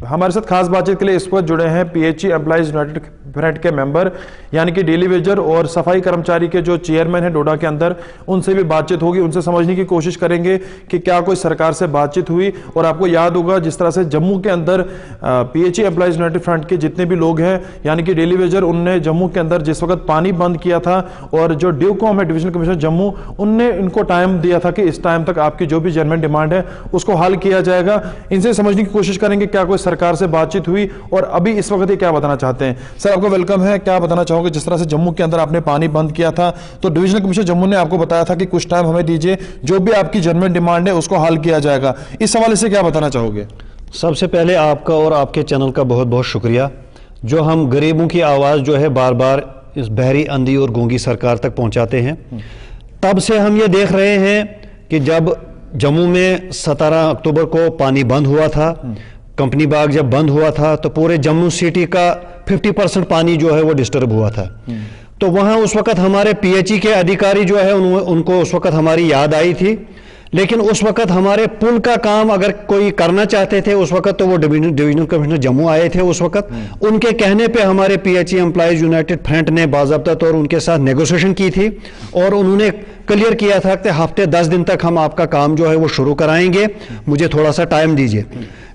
हमारे साथ खास बातचीत के लिए इस वक्त जुड़े हैं पीएचई एम्प्लॉइज यूनाइटेड फ्रंट के मेंबर यानी कि डेली वेजर और सफाई कर्मचारी के जो चेयरमैन हैं डोडा के अंदर, उनसे भी बातचीत होगी। उनसे समझने की कोशिश करेंगे कि क्या कोई सरकार से बातचीत हुई। और आपको याद होगा जिस तरह से जम्मू के अंदर पीएचई एम्प्लॉइज यूनाइटेड फ्रंट के जितने भी लोग हैं यानी कि डेली वेजर, उनने जम्मू के अंदर जिस वक्त पानी बंद किया था और जो ड्यूकॉम है डिविजनल कमिश्नर जम्मू, उनने इनको टाइम दिया था कि इस टाइम तक आपकी जो भी जेन्युइन डिमांड है उसको हल किया जाएगा। इनसे समझने की कोशिश करेंगे क्या कोई सरकार से बातचीत हुई और अभी इस वक्त ये क्या बताना चाहते हैं। सर आपको वेलकम है, क्या बताना चाहोगे? जिस तरह से जम्मू के अंदर आपने पानी बंद किया था तो डिविजनल कमिश्नर जम्मू ने आपको बताया था कि कुछ टाइम हमें दीजिए, जो भी आपकी जेन्युइन डिमांड है उसको हल किया जाएगा। इस हवाले से क्या बताना चाहोगे? सबसे पहले आपका और आपके चैनल का बहुत बहुत शुक्रिया, जो हम गरीबों की आवाज़ जो है बार बार इस बहरी अंधी और गूंगी सरकार तक पहुंचाते हैं। तब से हम ये देख रहे हैं कि जब जम्मू में 17 अक्टूबर को पानी बंद हुआ था, कंपनी बाग जब बंद हुआ था, तो पूरे जम्मू सिटी का 50% पानी जो है वो डिस्टर्ब हुआ था। तो वहाँ उस वक़्त हमारे पीएचई के अधिकारी जो है उनको उस वक़्त हमारी याद आई थी, लेकिन उस वक़्त हमारे पुल का काम अगर कोई करना चाहते थे उस वक़्त तो वो डिविजनल कमिश्नर जम्मू आए थे उस वक़्त। उनके कहने पे हमारे पीएचई एम्प्लॉइज यूनाइटेड फ्रंट ने बाज़ाब्ता तौर उनके साथ नेगोशिएशन की थी और उन्होंने क्लियर किया था कि हफ्ते 10 दिन तक हम आपका काम जो है वो शुरू कराएंगे, मुझे थोड़ा सा टाइम दीजिए।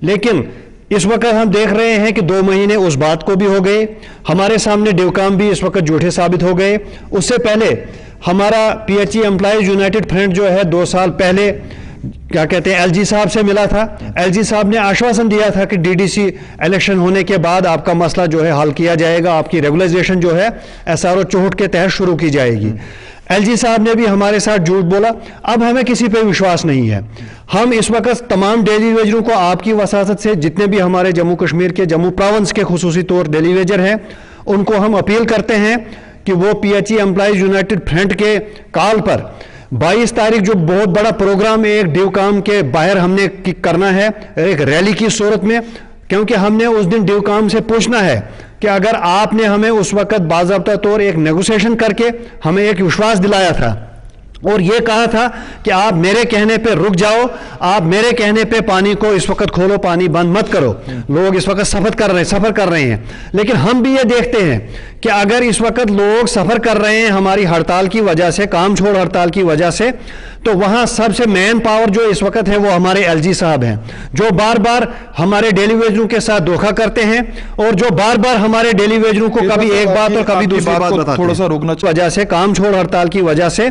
लेकिन इस वक्त हम देख रहे हैं कि 2 महीने उस बात को भी हो गए, हमारे सामने ड्यूकॉम भी इस वक्त झूठे साबित हो गए। उससे पहले हमारा पीएचई एम्प्लॉइज यूनाइटेड फ्रंट जो है 2 साल पहले क्या कहते हैं एलजी साहब से मिला था। एलजी साहब ने आश्वासन दिया था कि डीडीसी इलेक्शन होने के बाद आपका मसला जो है हल किया जाएगा, आपकी रेगुलराइजेशन जो है एसआरओ 64 के तहत शुरू की जाएगी। एलजी साहब ने भी हमारे साथ झूठ बोला। अब हमें किसी पे विश्वास नहीं है। हम इस वक्त तमाम डेली वेजरों को आपकी वसासत से, जितने भी हमारे जम्मू कश्मीर के जम्मू प्रोविंस के खुसूसी तौर डेली वेजर हैं, उनको हम अपील करते हैं कि वो पीएचई एम्प्लॉइज यूनाइटेड फ्रंट के कॉल पर 22 तारीख जो बहुत बड़ा प्रोग्राम एक ड्यूकॉम के बाहर हमने करना है एक रैली की सूरत में, क्योंकि हमने उस दिन ड्यूकॉम से पूछना है कि अगर आपने हमें उस वक्त बाज़ाब्ता तौर एक नेगोशिएशन करके हमें एक विश्वास दिलाया था और ये कहा था कि आप मेरे कहने पे रुक जाओ, आप मेरे कहने पे पानी को इस वक्त खोलो, पानी बंद मत करो। लोग इस वक्त सफर कर रहे हैं, लेकिन हम भी ये देखते हैं कि अगर इस वक्त लोग सफर कर रहे हैं हमारी हड़ताल की वजह से, काम छोड़ हड़ताल की वजह से, तो वहां सबसे मेन पावर जो इस वक्त है वो हमारे एलजी साहब हैं, जो बार बार हमारे डेली वेजरों के साथ धोखा करते हैं और जो बार बार हमारे डेली वेजरों को कभी एक बात और कभी दूसरी बात बताते हैं। थोड़ा सा रोकना वजह से, काम छोड़ हड़ताल की वजह से,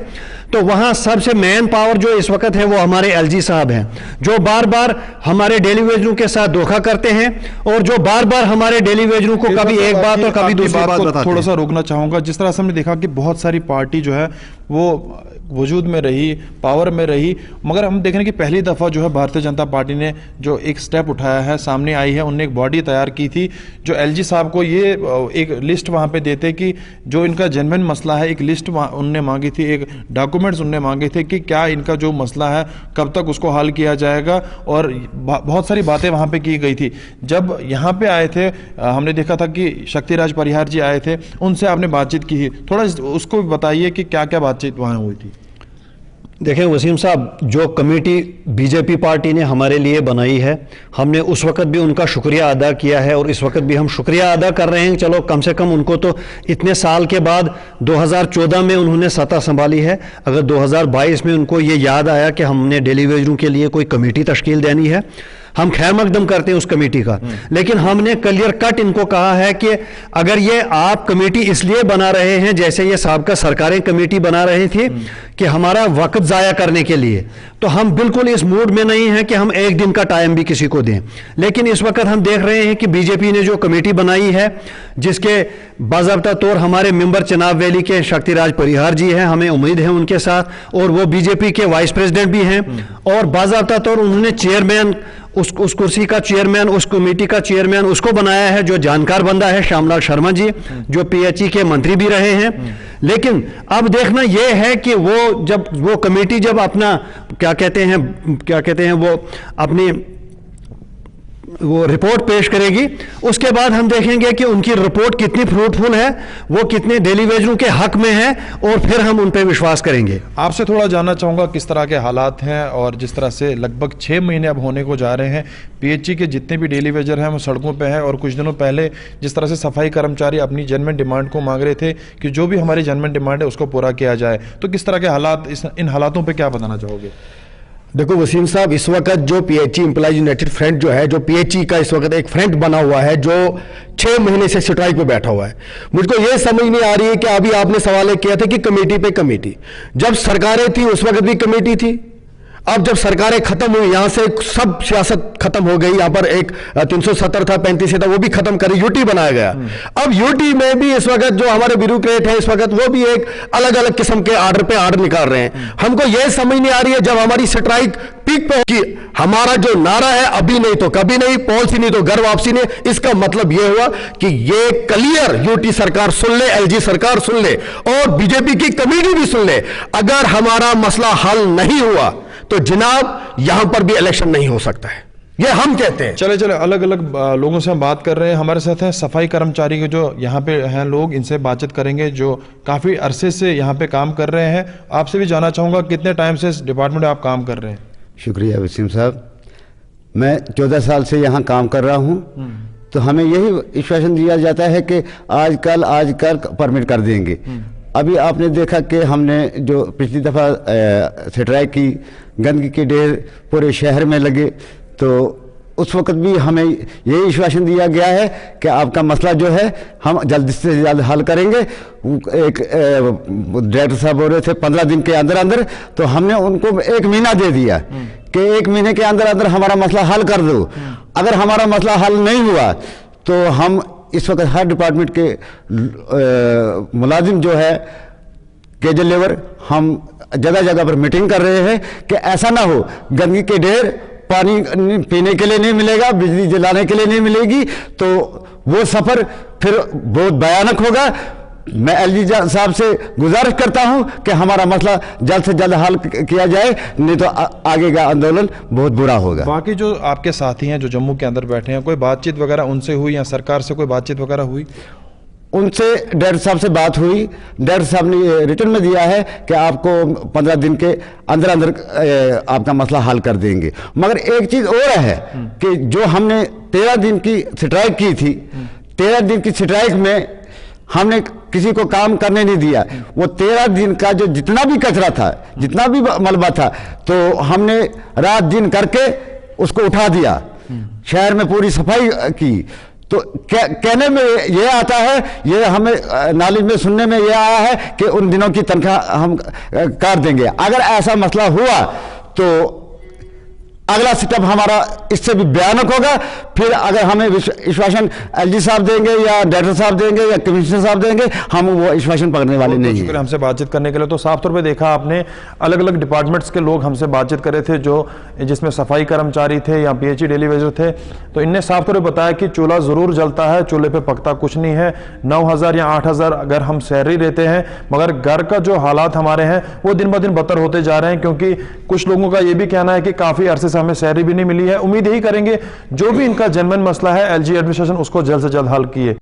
तो वहां सबसे मेन पावर जो इस वक्त है वो हमारे एलजी साहब हैं, जो बार बार हमारे डेली वेजरों के साथ धोखा करते हैं और जो बार बार हमारे डेली वेजरों को कभी एक बात और कभी दूसरी बात बताते हैं। थोड़ा सा रोकना चाहूंगा। जिस तरह से हमने देखा कि बहुत सारी पार्टी जो है वो वजूद में रही, पावर में रही, मगर हम देख रहे हैं कि पहली दफ़ा जो है भारतीय जनता पार्टी ने जो एक स्टेप उठाया है, सामने आई है, उनने एक बॉडी तैयार की थी जो एलजी साहब को ये एक लिस्ट वहाँ पे देते कि जो इनका जेन्युइन मसला है, एक लिस्ट उनने मांगी थी, एक डॉक्यूमेंट्स उनने मांगे थे कि क्या इनका जो मसला है कब तक उसको हल किया जाएगा, और बहुत सारी बातें वहाँ पर की गई थी। जब यहाँ पर आए थे हमने देखा था कि शक्तिराज परिहार जी आए थे, उनसे आपने बातचीत की, थोड़ा उसको बताइए कि क्या क्या बातचीत वहाँ हुई थी। देखें वसीम साहब, जो कमेटी बीजेपी पार्टी ने हमारे लिए बनाई है, हमने उस वक्त भी उनका शुक्रिया अदा किया है और इस वक्त भी हम शुक्रिया अदा कर रहे हैं। चलो कम से कम उनको तो इतने साल के बाद 2014 में उन्होंने सत्ता संभाली है, अगर 2022 में उनको ये याद आया कि हमने डेली वेजरों के लिए कोई कमेटी तश्कील देनी है, हम खैर मकदम करते हैं उस कमेटी का। लेकिन हमने क्लियर कट इनको कहा है कि अगर ये आप कमेटी इसलिए बना रहे हैं जैसे ये साबका सरकारें कमेटी बना रही थी कि हमारा वक्त ज़ाया करने के लिए, तो हम बिल्कुल इस मूड में नहीं हैं कि हम एक दिन का टाइम भी किसी को दें। लेकिन इस वक्त हम देख रहे हैं कि बीजेपी ने जो कमेटी बनाई है, जिसके बाज़ाब्ता तौर हमारे मेंबर चनाब वैली के शक्तिराज परिहार जी हैं, हमें उम्मीद है उनके साथ, और वो बीजेपी के वाइस प्रेसिडेंट भी हैं, और बाज़ाब्ता तौर उन्होंने चेयरमैन उस कुर्सी का चेयरमैन, उस कमेटी का चेयरमैन उसको बनाया है जो जानकार बंदा है, श्यामलाल शर्मा जी, जो पीएचई के मंत्री भी रहे हैं। लेकिन अब देखना यह है कि वो जब वो कमेटी जब अपना क्या कहते हैं वो अपनी वो रिपोर्ट पेश करेगी। उसके बाद हम देखेंगे कि उनकी रिपोर्ट कितनी फ्रूटफुल है, वो कितने डेली वेजरों के हक में है, और फिर हम उन पर विश्वास करेंगे। आपसे थोड़ा जानना चाहूँगा किस तरह के हालात हैं, और जिस तरह से लगभग 6 महीने अब होने को जा रहे हैं, पीएचई के जितने भी डेली वेजर हैं वो सड़कों पे हैं, और कुछ दिनों पहले जिस तरह से सफाई कर्मचारी अपनी जेन्युइन डिमांड को मांग रहे थे कि जो भी हमारी जेन्युइन डिमांड है उसको पूरा किया जाए, तो किस तरह के हालात, इन हालातों पर क्या बताना चाहोगे? देखो वसीम साहब, इस वक्त जो पीएचई एम्प्लॉयज यूनाइटेड फ्रंट जो है, जो पीएचई का इस वक्त एक फ्रंट बना हुआ है जो 6 महीने से स्ट्राइक पे बैठा हुआ है। मुझको ये समझ नहीं आ रही है कि अभी आपने सवाल किया था कि कमेटी पे कमेटी, जब सरकारें थी उस वक्त भी कमेटी थी। अब जब सरकारें खत्म हुई, यहां से सब सियासत खत्म हो गई, यहां पर एक 370 था, 35 था, वो भी खत्म कर यूटी बनाया गया। अब यूटी में भी इस वक्त जो हमारे ब्यूरोक्रेट है इस वक्त वो भी एक अलग अलग किस्म के आर्डर पे आर्डर निकाल रहे हैं। हमको यह समझ नहीं आ रही है, जब हमारी स्ट्राइक पीक पे होगी, हमारा जो नारा है अभी नहीं तो कभी नहीं, पॉलिसी नहीं तो घर वापसी नहीं, इसका मतलब यह हुआ कि ये क्लियर यूटी सरकार सुन ले, एलजी सरकार सुन ले, और बीजेपी की कमेटी भी सुन ले। अगर हमारा मसला हल नहीं हुआ तो जनाब यहां पर भी इलेक्शन नहीं हो सकता है, ये हम कहते हैं। चले चले, अलग अलग लोगों से हम बात कर रहे हैं। हमारे साथ हैं सफाई कर्मचारी के जो यहाँ पे हैं लोग, इनसे बातचीत करेंगे जो काफ़ी अरसे से यहाँ पे काम कर रहे हैं। आपसे भी जानना चाहूँगा कितने टाइम से इस डिपार्टमेंट में आप काम कर रहे हैं? शुक्रिया वसीम साहब, मैं 14 साल से यहाँ काम कर रहा हूँ। तो हमें यही विश्वासन दिया जाता है कि आजकल परमिट कर देंगे। अभी आपने देखा कि हमने जो पिछली दफ़ा स्ट्राइक की, गंदगी के ढेर पूरे शहर में लगे, तो उस वक्त भी हमें यही विश्वासन दिया गया है कि आपका मसला जो है हम जल्द से जल्द हल करेंगे। एक डायरेक्टर साहब बोल रहे थे 15 दिन के अंदर अंदर, तो हमने उनको 1 महीना दे दिया कि 1 महीने के अंदर अंदर हमारा मसला हल कर दो। अगर हमारा मसला हल नहीं हुआ तो हम इस वक्त हर डिपार्टमेंट के मुलाजिम जो है कैजुअल लेबर, हम जगह जगह पर मीटिंग कर रहे हैं कि ऐसा ना हो गंदगी के ढेर, पानी पीने के लिए नहीं मिलेगा, बिजली जलाने के लिए नहीं मिलेगी, तो वो सफ़र फिर बहुत भयानक होगा। मैं एलजी साहब से गुजारिश करता हूं कि हमारा मसला जल्द से जल्द हल किया जाए, नहीं तो आगे का आंदोलन बहुत बुरा होगा। बाकी जो आपके साथी हैं जो जम्मू के अंदर बैठे हैं, कोई बातचीत वगैरह उनसे हुई या सरकार से कोई बातचीत वगैरह हुई? उनसे डायरेक्टर साहब से बात हुई। डायरेक्टर साहब ने रिटर्न में दिया है कि आपको 15 दिन के अंदर अंदर आपका मसला हल कर देंगे। मगर एक चीज़ और है कि जो हमने 13 दिन की स्ट्राइक की थी, 13 दिन की स्ट्राइक में हमने किसी को काम करने नहीं दिया। वो 13 दिन का जो जितना भी कचरा था, जितना भी मलबा था, तो हमने रात दिन करके उसको उठा दिया, शहर में पूरी सफाई की। तो कहने में ये आता है, ये हमें नॉलेज में सुनने में ये आया है कि उन दिनों की तनख्वाह हम कर देंगे। अगर ऐसा मसला हुआ तो अगला स्टेप हमारा इससे भी भयानक होगा। फिर अगर हमें विश्वासन एलजी साहब देंगे या डायरेक्टर साहब देंगे या कमिश्नर साहब देंगे, हम वो विश्वासन पकड़ने वाले नहीं हैं। हमसे बातचीत करने के लिए। तो साफ तौर पे देखा आपने, अलग अलग डिपार्टमेंट्स के लोग हमसे बातचीत कर रहे थे, जो जिसमें सफाई कर्मचारी थे या पीएचई डेली वेजर थे। तो इनने साफ तौर पर बताया कि चूल्हा जरूर जलता है, चूल्हे पे पकता कुछ नहीं है। 9,000 या 8,000 अगर हम सैलरी देते हैं, मगर घर का जो हालात हमारे हैं वो दिन ब दिन बदतर होते जा रहे हैं, क्योंकि कुछ लोगों का ये भी कहना है कि काफी अरसे से हमें सैलरी भी नहीं मिली है। उम्मीद यही करेंगे जो भी इनका जेन्युइन मसला है एलजी एडमिनिस्ट्रेशन उसको जल्द से जल्द हल किए।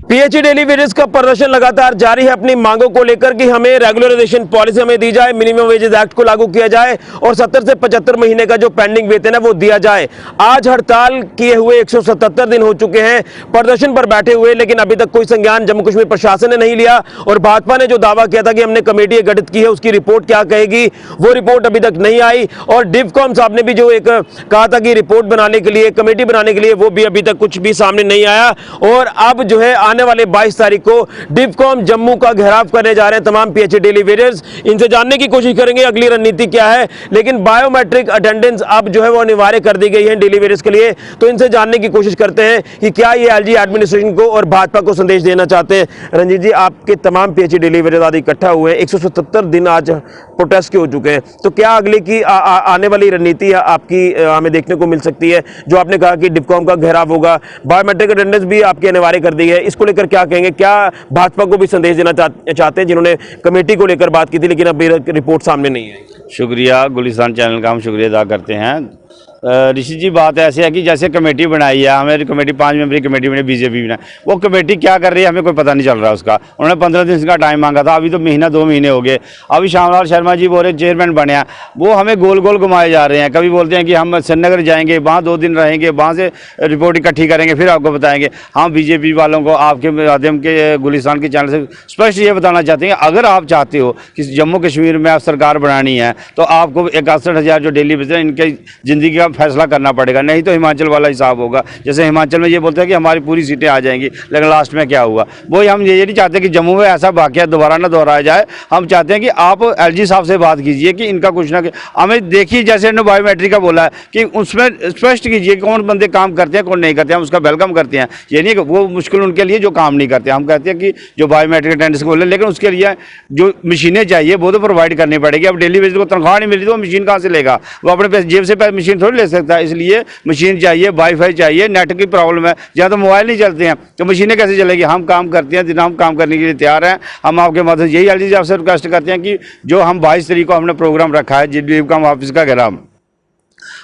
पीएचई डेली वेजेस का प्रदर्शन लगातार जारी है अपनी मांगों को लेकर कि हमें रेगुलराइजेशन पॉलिसी हमें दी जाए, मिनिमम वेजेस एक्ट को लागू किया जाए और 70 से 75 महीने का जो पेंडिंग वेतन है वो दिया जाए। आज हड़ताल किए हुए 177 दिन हो चुके हैं प्रदर्शन पर बैठे हुए, लेकिन अभी तक कोई संज्ञान जम्मू कश्मीर प्रशासन ने नहीं लिया। और भाजपा ने जो दावा किया था कि हमने कमेटी गठित की है, उसकी रिपोर्ट क्या कहेगी, वो रिपोर्ट अभी तक नहीं आई। और डिवकॉम साहब ने भी जो एक कहा था कि रिपोर्ट बनाने के लिए, कमेटी बनाने के लिए, वो भी अभी तक कुछ भी सामने नहीं आया। और अब जो है आने वाले 22 तारीख को डिवकॉम जम्मू का घेराव करने जा रहे हैं तमाम पीएचई डेली वेजर्स। इनसे जानने की कोशिश करेंगे अगली रणनीति क्या है। लेकिन बायोमेट्रिक अटेंडेंस अब जो है वो अनिवार्य कर दी गई है डेली वेजर्स के लिए, तो इनसे जानने की कोशिश करते हैं कि क्या ये एलजी एडमिनिस्ट्रेशन को और भाजपा को संदेश देना चाहते हैं। रंजीत जी, आपके तमाम पीएचई डेली वेजर्स आज इकट्ठा हुए हैं, 177 दिन आज प्रोटेस्ट के हो चुके हैं, तो क्या अगले की आने वाली रणनीति आपकी हमें देखने को मिल सकती है? जो आपने कहा कि डिवकॉम का घेराव होगा, बायोमेट्रिक अटेंडेंस भी आपकी अनिवार्य कर दी है, इसको लेकर क्या कहेंगे? क्या भाजपा को भी संदेश देना चाहते हैं, जिन्होंने कमेटी को लेकर बात की थी लेकिन अभी रिपोर्ट सामने नहीं है? शुक्रिया, गुलिस्तान चैनल का हम शुक्रिया अदा करते हैं। ऋषि जी बात ऐसी है कि जैसे कमेटी बनाई है, हमें कमेटी 5 मेंबरी कमेटी बनी, बीजेपी बना, वो कमेटी क्या कर रही है हमें कोई पता नहीं चल रहा उसका। उन्होंने 15 दिन का टाइम मांगा था, अभी तो महीना 2 महीने हो गए। अभी श्यामलाल शर्मा जी बोल रहे चेयरमैन बने हैं, वो हमें गोल गोल घुमाए जा रहे हैं। कभी बोलते हैं कि हम श्रीनगर जाएंगे, वहाँ 2 दिन रहेंगे, वहाँ से रिपोर्ट इकट्ठी करेंगे, फिर आपको बताएंगे। हम बीजेपी वालों को आपके माध्यम के गुलिस्तान के चैनल से स्पष्ट ये बताना चाहते हैं, अगर आप चाहते हो कि जम्मू कश्मीर में आप सरकार बनानी है तो आपको 61,000 जो डेली बेसिस इनके ज़िंदगी का फैसला करना पड़ेगा, नहीं तो हिमाचल वाला हिसाब होगा। जैसे हिमाचल में ये बोलते हैं कि हमारी पूरी सीटें आ जाएंगी, लेकिन लास्ट में क्या हुआ वही। हम ये नहीं चाहते कि जम्मू में ऐसा वाकया दोबारा ना दोहराया जाए। हम चाहते हैं कि आप एलजी साहब से बात कीजिए कि इनका कुछ ना हमें देखिए, जैसे इन्होंने बायोमेट्रिक का बोला है कि उसमें स्पष्ट कीजिए कौन बंदे काम करते हैं कौन नहीं करते हैं, हम उसका वेलकम करते हैं। ये नहीं कि वो मुश्किल उनके लिए जो काम नहीं करते। हम कहते हैं कि जो बायोमेट्रिक अटेंडेंस को बोले, लेकिन उसके लिए जो मशीनें चाहिए वो तो प्रोवाइड करनी पड़ेगी। अब डेली बेसिस को तनख्वाह नहीं मिल रही तो वो मशीन कहाँ से लेगा? वो अपने पैसे जेब से मशीन थोड़ी ले सकता है। इसलिए मशीन चाहिए, वाईफाई चाहिए, नेट की प्रॉब्लम है, जहाँ तो मोबाइल नहीं चलते हैं तो मशीनें कैसे चलेगी? हम काम करते हैं, दिन हम काम करने के लिए तैयार हैं। हम आपके माध्यम से यही एलजी साहब से रिक्वेस्ट करते हैं कि जो हम 22 तारीख को हमने प्रोग्राम रखा है DIPCOM ऑफिस का घेराव,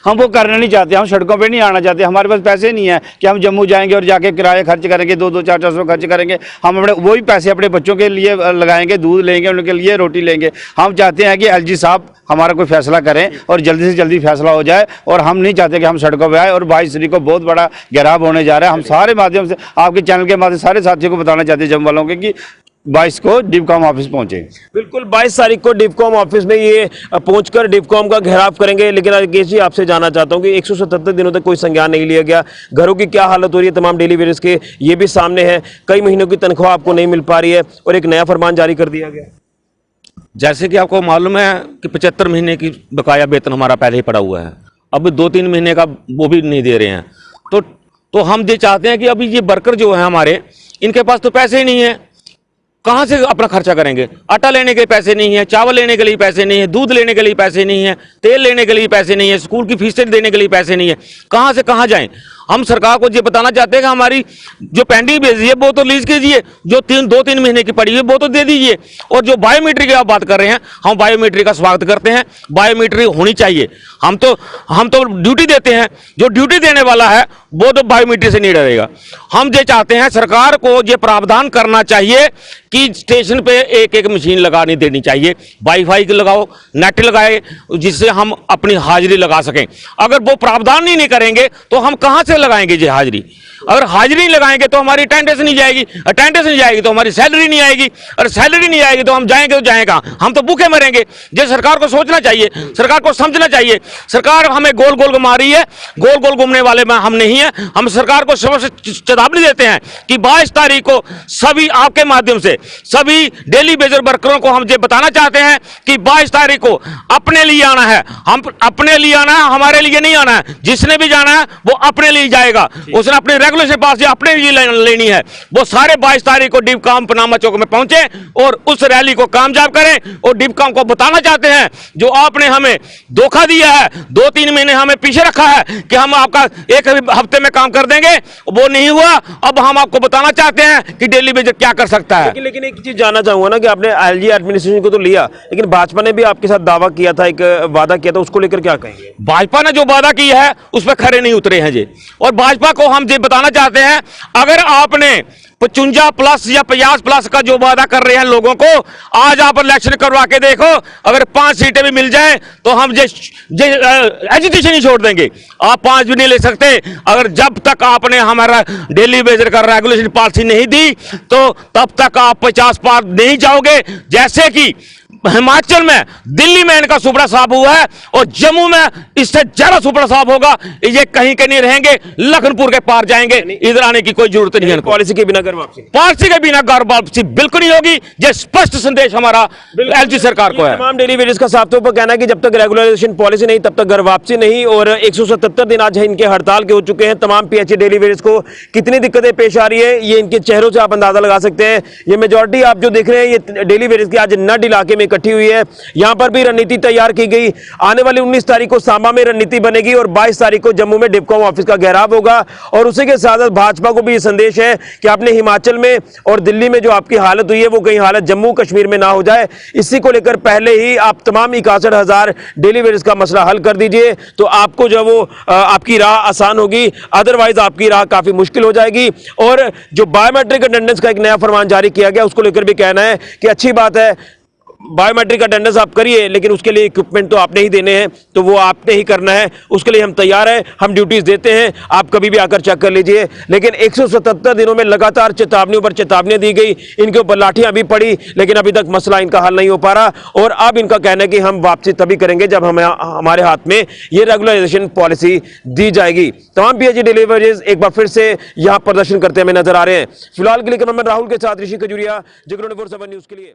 हम वो करना नहीं चाहते। हम सड़कों पे नहीं आना चाहते। हमारे पास पैसे नहीं है कि हम जम्मू जाएंगे और जाके किराए खर्च करेंगे, 2-2, 400 खर्च करेंगे। हम अपने वही पैसे अपने बच्चों के लिए लगाएंगे, दूध लेंगे, उनके लिए रोटी लेंगे। हम चाहते हैं कि एलजी साहब हमारा कोई फैसला करें और जल्दी से जल्दी फैसला हो जाए। और हम नहीं चाहते कि हम सड़कों पर आए। और 22 तारीख को बहुत बड़ा घेराव होने जा रहा है। हम सारे माध्यम से, आपके चैनल के माध्यम से सारे साथियों को बताना चाहते हैं जम्मू वालों के कि 22 को DIPCOM ऑफिस पहुंचे। बिल्कुल 22 तारीख को DIPCOM ऑफिस में ये पहुंचकर DIPCOM का घेराव करेंगे। लेकिन राकेश जी आपसे जानना चाहता हूं कि 177 दिनों तक कोई संज्ञान नहीं लिया गया, घरों की क्या हालत हो रही है तमाम डेली वेजेस के, ये भी सामने है। कई महीनों की तनख्वाह आपको नहीं मिल पा रही है और एक नया फरमान जारी कर दिया गया। जैसे कि आपको मालूम है कि 75 महीने की बकाया वेतन हमारा पहले ही पड़ा हुआ है, अब 2-3 महीने का वो भी नहीं दे रहे हैं। तो हम ये चाहते हैं कि अभी ये वर्कर जो है हमारे, इनके पास तो पैसे ही नहीं है, कहाँ से अपना खर्चा करेंगे? आटा लेने के पैसे नहीं है, चावल लेने के लिए पैसे नहीं है, दूध लेने के लिए पैसे नहीं है, तेल लेने के लिए पैसे नहीं है, स्कूल की फीसें देने के लिए पैसे नहीं है। कहाँ से कहाँ जाएं? हम सरकार को ये बताना चाहते हैं कि हमारी जो पेंडिंग बेसी है वो तो रिलीज कीजिए, जो 2-3 महीने की पड़ी है वो तो दे दीजिए। और जो बायोमेट्रिक की आप बात कर रहे हैं, हम बायोमेट्रिक का स्वागत करते हैं, बायोमेट्रिक होनी चाहिए। हम तो ड्यूटी देते हैं, जो ड्यूटी देने वाला है वो तो बायोमेट्रिक से नहीं डरेगा। हम ये चाहते हैं सरकार को ये प्रावधान करना चाहिए कि स्टेशन पे एक मशीन लगानी देनी चाहिए, वाईफाई लगाओ, नेट लगाए, जिससे हम अपनी हाजिरी लगा सकें। अगर वो प्रावधान ही नहीं करेंगे तो हम कहाँ से लगाएंगे ये हाजिरी? अगर हाजिरी नहीं लगाएंगे तो हमारी अटेंडेंस नहीं जाएगी, अटेंडेंस नहीं जाएगी तो हमारी सैलरी नहीं आएगी, और सैलरी नहीं आएगी तो हम जाएंगे तो जाएगा, हम तो भूखे मरेंगे। ये सरकार को सोचना चाहिए, सरकार को समझना चाहिए। सरकार हमें गोल गोल घुमा रही है, गोल गोल घूमने वाले में हम नहीं है। हम सरकार को चेतावनी देते हैं कि 22 तारीख को सभी आपके माध्यम से सभी डेली बेजर वर्करों को हम ये बताना चाहते हैं कि 22 तारीख को अपने लिए आना है। हम अपने लिए आना है, हमारे लिए नहीं आना है। जिसने भी जाना है वो अपने लिए जाएगा, उसने अपने रेगुलेशन पास या अपने लिए लेनी है। वो सारे 22 तारीख को DIPCOM पनामा चौक में पहुंचे और उस रैली को कामयाब करें। और DIPCOM को बताना चाहते हैं जो आपने हमें धोखा दिया है, 2-3 महीने हमें पीछे रखा है कि हम आपका 1 हफ्ते में काम कर देंगे, वो नहीं हुआ। अब हम आपको बताना चाहते हैं कि डेली बेजर क्या कर सकता है। लेकिन एक चीज जानना चाहूंगा ना कि आपने एलजी एडमिनिस्ट्रेशन को तो लिया, लेकिन भाजपा ने भी आपके साथ दावा किया था, एक वादा किया था, उसको लेकर क्या कहेंगे? भाजपा ने जो वादा किया है उस पर खरे नहीं उतरे हैं जी। और भाजपा को हम ये बताना चाहते हैं, अगर आपने 55+ या 50+ का जो वादा कर रहे हैं लोगों को, आज आप इलेक्शन करवा के देखो, अगर 5 सीटें भी मिल जाए तो हम एजुकेशन ही छोड़ देंगे। आप 5 भी नहीं ले सकते। अगर जब तक आपने हमारा डेली बेजर का रेगुलेशन पॉलिसी नहीं दी तो तब तक आप 50 पार नहीं जाओगे। जैसे कि हिमाचल में, दिल्ली में इनका सुपड़ा साफ हुआ है और जम्मू में इससे ज्यादा सुपड़ा साफ होगा। ये कहीं के नहीं रहेंगे, लखनपुर के पार जाएंगे, इधर आने की कोई जरूरत नहीं है। पॉलिसी के बिना घर वापसी, पॉलिसी के बिना घर वापसी बिल्कुल नहीं होगी। ये स्पष्ट संदेश हमारा एलजी सरकार को है। तमाम डेली वेजेस का साफ तौर पर कहना है कि जब तक रेगुलराइजेशन पॉलिसी नहीं तब तक घर वापसी नहीं। और 177 दिन आज इनके हड़ताल के हो चुके हैं। तमाम PHE डेली वेजेस को कितनी दिक्कतें पेश आ रही है ये इनके चेहरों से आप अंदाजा लगा सकते हैं। ये मेजॉरिटी आप जो देख रहे हैं ये डेली वेजेस की आज नड इलाके में इकट्ठी हुई है। यहां पर भी रणनीति तैयार की गई। आने वाली 19 तारीख को सांबा में रणनीति बनेगी और 22 तारीख को जम्मू में डिपकॉम ऑफिस का घेराव होगा। और उसी के साथ भाजपा को भी ये संदेश है कि आपने हिमाचल में और दिल्ली में जो आपकी हालत हुई है वो कहीं हालत जम्मू कश्मीर में ना हो जाए। इसी को लेकर पहले ही आप तमाम 61,000 डेली वेजेस का मसला हल कर दीजिए, तो आपको जो वो आपकी राह आसान होगी, अदरवाइज आपकी राह काफी मुश्किल हो जाएगी। और जो बायोमेट्रिक अटेंडेंस का एक नया फरमान जारी किया गया, उसको लेकर भी कहना है कि अच्छी बात है, बायोमेट्रिक अटेंडेंस आप करिए, लेकिन उसके लिए इक्विपमेंट तो आपने ही देने हैं, तो वो आपने ही करना है। उसके लिए हम तैयार हैं, हम ड्यूटीज देते हैं, आप कभी भी आकर चेक कर लीजिए। लेकिन 177 दिनों में लगातार चेतावनियों पर चेतावनियां दी गई, इनके ऊपर लाठियां भी पड़ी, लेकिन अभी तक मसला इनका हल नहीं हो पा रहा। और अब इनका कहना है कि हम वापसी तभी करेंगे जब हमारे हाथ में ये रेगुलराइजेशन पॉलिसी दी जाएगी। तमाम पीएचई डिलीवरीज एक बार फिर से यहां प्रदर्शन करते हमें नजर आ रहे हैं। फिलहाल के लिए कैमरामैन राहुल के साथ ऋषि खजूरिया, जगरू 24/7 न्यूज के लिए।